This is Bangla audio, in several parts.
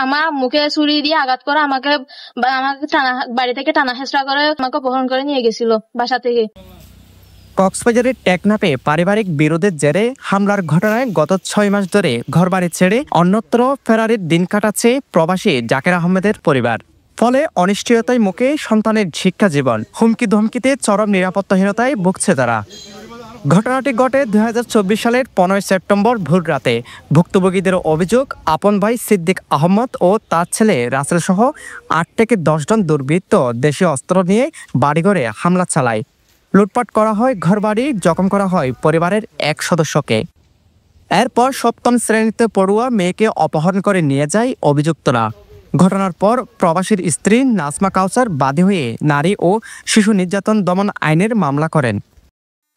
আমার মুখে ছুরি দিয়ে আঘাত করে আমাকে বাড়ি থেকে টানা হেঁচড়া করে আমাকে অপহরণ করে নিয়ে গেছিল বাসা থেকে। কক্সবাজারের টেকনাফে পারিবারিক বিরোধের জেরে হামলার ঘটনায় গত 6 মাস ধরে ঘরবাড়ি ছেড়ে অন্যত্র ফেরারির দিন কাটাচ্ছে প্রবাসী জাকের আহমেদের পরিবার। ফলে অনিশ্চয়তায় মুখে সন্তানের শিক্ষা জীবন, হুমকি ধমকিতে চরম নিরাপত্তাহীনতায় ভুগছে তারা। ঘটনাটি ঘটে 2024 সালের 15 সেপ্টেম্বর ভোর রাতে। ভুক্তভোগীদের অভিযোগ, আপন ভাই সিদ্দিক আহমদ ও তার ছেলে রাসেল সহ 8 থেকে 10 জন দুর্বৃত্ত দেশীয় অস্ত্র নিয়ে বাড়িঘরে হামলা চালায়। লুটপাট করা হয় ঘরবাড়ি, জখম করা হয় পরিবারের এক সদস্যকে। এরপর সপ্তম শ্রেণীতে পড়ুয়া মেয়েকে অপহরণ করে নিয়ে যায় অভিযুক্তরা। ঘটনার পর প্রবাসীর স্ত্রী নাজমা কাউসার বাদী হয়ে নারী ও শিশু নির্যাতন দমন আইনের মামলা করেন।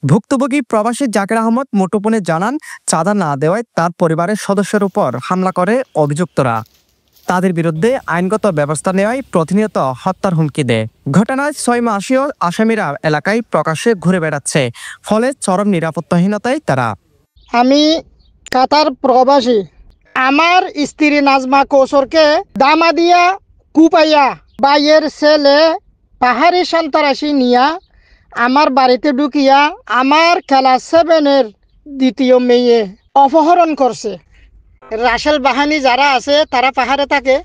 ভুক্তভোগী প্রবাসী জাকের আহমদ মুঠোফোনে জানান, চাঁদা না দেওয়ায় তার পরিবারের সদস্যের উপর হামলা করে অভিযুক্তরা। তাদের বিরুদ্ধে আইনগত ব্যবস্থা নেওয়ায় প্রতিনিয়ত হত্যার হুমকি দেয়। ঘটনায় 6 মাসীয় আসামিরা এলাকায় প্রকাশ্যে ঘুরে বেড়াচ্ছে, ফলে চরম নিরাপত্তাহীনতায় তারা। আমি কাতার প্রবাসী। আমার স্ত্রী নাজমা কৌসরকে দামাদিয়া কুপাইয়া বাইয়ের ছেলে পাহাড়ি সন্ত্রাসী নিয়া আমার বাড়িতে ঢুকিয়া আমার ক্লাস 7-এর দ্বিতীয় মেয়ে অপহরণ করছে। রাসেল বাহিনী যারা আছে তারা পাহাড়ে থাকে,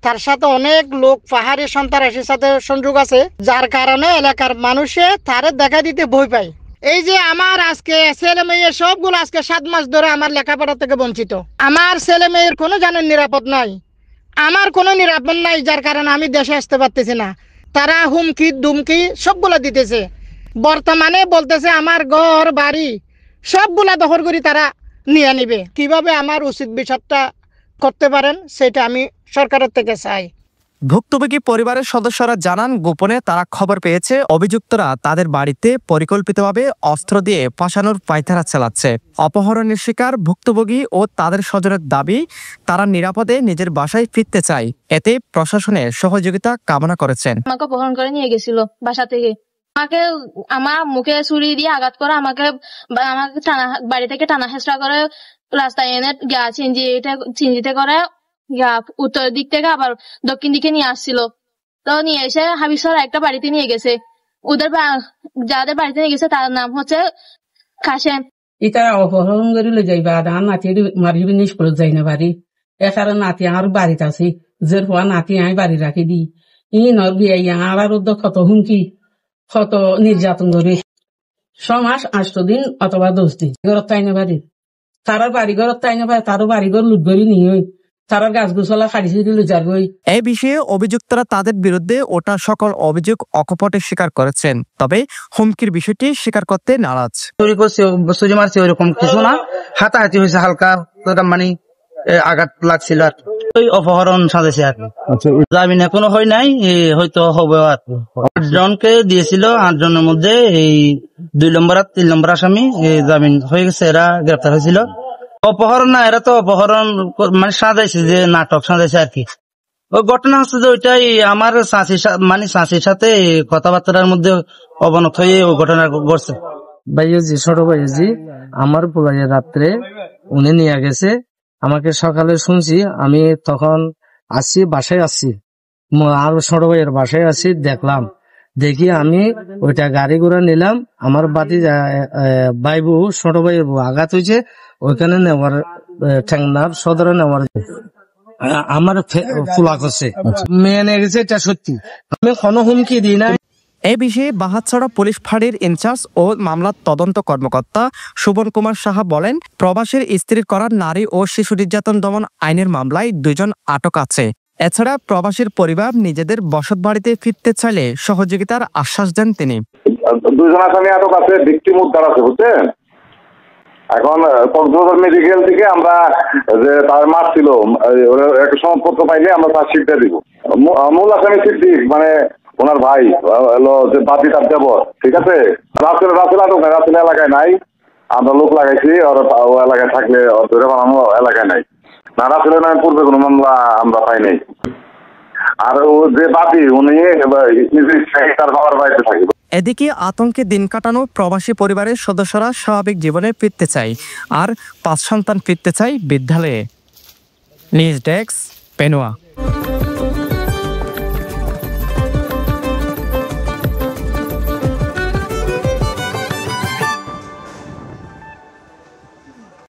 তার সাথে অনেক লোক পাহাড়ি সন্ত্রাসীর সাথে সংযোগ আছে, যার কারণে এলাকার মানুষে তারে দেখা দিতে ভয় পায়। এই যে আমার আজকে ছেলে মেয়ে সবগুলো আজকে 7 মাস ধরে আমার লেখাপড়া থেকে বঞ্চিত। আমার ছেলে মেয়ের কোনো জানের নিরাপদ নাই, আমার কোনো নিরাপদ নাই, যার কারণে আমি দেশে আসতে পারতেছি না। তারা হুমকি দুমকি সবগুলা দিতেছে। বর্তমানে বলতেছে আমার ঘর বাড়ি সবগুলা দখল করে তারা নিয়ে নিবে। কিভাবে আমার উচিত বিচারটা করতে পারেন সেটা আমি সরকারের থেকে চাই। ভুক্তভোগী পরিবারের সদস্যরা জানান, গোপনে তারা খবর পেয়েছে অভিযুক্তরা তাদের বাড়িতে পরিকল্পিতভাবে অস্ত্র দিয়ে ফাঁসানোর পায়তারা চালাচ্ছে। অপহরণের শিকার ভুক্তভোগী ও তাদের স্বজনের দাবি, তারা নিরাপদে নিজের বাসায় ফিরতে চায়। এতে প্রশাসনের সহযোগিতা কামনা করেছেন। আমাকে অপহরণ করে নিয়ে গেছিল বাসা থেকে। আমার মুখে ছুরি দিয়ে আঘাত করে আমাকে বাড়ি থেকে টানা হেঁচড়া করে রাস্তায় এনে চিনজিতে করে উত্তর দিক থেকে আবার দক্ষিণ দিকে নিয়ে আসছিল। তো নিয়ে এসে হাবিসর একটা বাড়িতে নিয়ে গেছে। ওদের যাদের বাড়িতে নিয়ে গেছে তার নাম হচ্ছে কাশেম। এটা অপহরণ করে যাইবা আর নাতি মারি স্কুলত যাই না বাড়ি, এখানে নাতি আমার বাড়িতে আছি, যে হওয়া নাতি আমি বাড়ি রাখি দি। ই নর বিয়ে আর কত হুমকি, কত নির্যাতন করে 6 মাস 8 দিন অথবা 10 দিন ঘরত তাই না বাড়ি, তারার বাড়ি ঘরত তাই না পারে, তারও বাড়িঘর লুট করি নিয়ে তারার গাছ গোছলা খাড়িছে দিল যার বই। এই বিষয়ে অভিযুক্তরা তাদের বিরুদ্ধে ওঠা সকল অভিযোগ অকপটে স্বীকার করেছেন, তবে হুমকির বিষয়টি স্বীকার করতে নারাজ। চুরি করছে, চুরি মারছে, ওইরকম কিছু না, হাতাহাতি হয়েছে, হালকা মানে আঘাত লাগছিল আর ওই অপহরণ সাজেছে আর কি। জামিন এখনো হয় নাই, হয়তো হবে আর কি। 8 জনকে দিয়েছিল, 8 জনের মধ্যে এই 2 নম্বর আর 3 নম্বর আসামি জামিন হয়ে গেছে, এরা গ্রেপ্তার হয়েছিল। অপহরণ না, এরা তো অপহরণ মানে সাজাইছে, যে নাটক সাজাইছে আর কি। ওই ঘটনা হচ্ছে যে ওইটাই আমার চাষির সাথে কথাবার্তার মধ্যে অবনত হয়ে ওই ঘটনা ঘটছে। ভাইজি, ছোট ভাইজি আমার পোলাইয়া রাত্রে উনি নিয়ে গেছে আমাকে, সকালে শুনছি, আমি তখন আসছি বাসায় আসছি, আর ছোট ভাইয়ের বাসায় আসছি, দেখি আমি ওইটা গাড়ি ঘোড়া নিলাম, আমার বাতি ভাইবু ছোট ভাইয়ের আঘাত হয়েছে, ওইখানে নেওয়ার ঠ্যাংনার সদরে নেওয়ার আমার ফুলা করছে, মেয়ে নিয়ে গেছে, এটা সত্যি, আমি কোনো হুমকি দিই না। এ বিষয়ে বাহাতছড়া পুলিশ ফাঁড়ির ইনচার্জ ও মামলার তদন্ত কর্মকর্তা সুবন কুমার সাহা বলেন, প্রবাসীর স্ত্রীর করা নারী ও শিশু নির্যাতন দমন আইনের মামলায় 2 জন আটক আছে। এছাড়া প্রবাসীর পরিবার নিজেদের বসত বাড়িতে ফিরতে চাইলে সহযোগিতার আশ্বাস দেন তিনি। 2 জন আসামি আটক আছে, ভিকটিম উদ্ধার আছে, বুঝছেন। এখন কক্সবাজার মেডিকেল থেকে আমরা যে তার মারছিল একটা সনদপত্র পাইলে আমরা তার সিটটা দিব। মূল আসামি সিদ্দিক মানে ওনার ভাই হলো যে বাদী তার দেবর, ঠিক আছে। রাসেল আটক নাই, রাসেল এলাকায় নাই, আমরা লোক লাগাইছি, ও এলাকায় থাকলে ধরে বানানো এলাকায় নাই না। রাসেলের নামে পূর্বে কোনো মামলা আমরা পাই নাই। আর ও যে বাদী উনি তার বাবার বাড়িতে থাকবে। এদিকে আতঙ্কে দিন কাটানো প্রবাসী পরিবারের সদস্যরা স্বাভাবিক জীবনে ফিরতে চায়, আর 5 সন্তান ফিরতে চায় বিদ্যালয়ে। News desk, Penowa.